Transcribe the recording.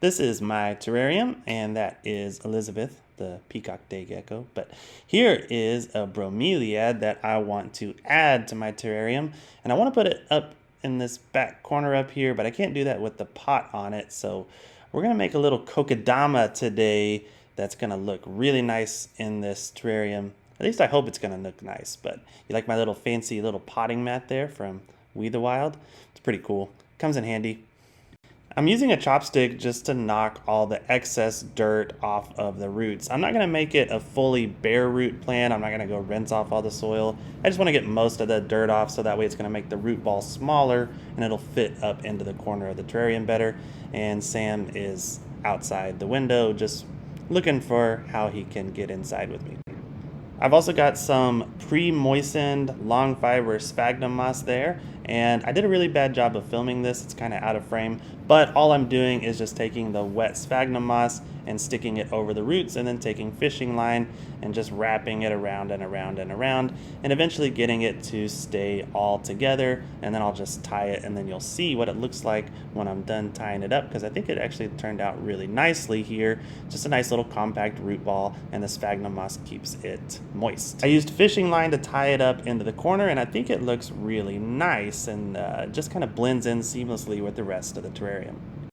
This is my terrarium, and that is Elizabeth, the peacock day gecko. But here is a bromeliad that I want to add to my terrarium, and I want to put it up in this back corner up here, but I can't do that with the pot on it. So we're gonna make a little Kokedama today that's gonna look really nice in this terrarium. At least I hope it's gonna look nice. But you like my little fancy little potting mat there from We the Wild? It's pretty cool. Comes in handy. I'm using a chopstick just to knock all the excess dirt off of the roots. I'm not going to make it a fully bare root plant. I'm not going to go rinse off all the soil. I just want to get most of the dirt off so that way it's going to make the root ball smaller and it'll fit up into the corner of the terrarium better. And Sam is outside the window just looking for how he can get inside with me. I've also got some pre-moistened long fiber sphagnum moss there, and I did a really bad job of filming this. It's kind of out of frame, but all I'm doing is just taking the wet sphagnum moss and sticking it over the roots, and then taking fishing line and just wrapping it around and around and around, and eventually getting it to stay all together. And then I'll just tie it, and then you'll see what it looks like when I'm done tying it up, because I think it actually turned out really nicely here. Just a nice little compact root ball, and the sphagnum moss keeps it moist. I used fishing line to tie it up into the corner, and I think it looks really nice and just kind of blends in seamlessly with the rest of the terrarium.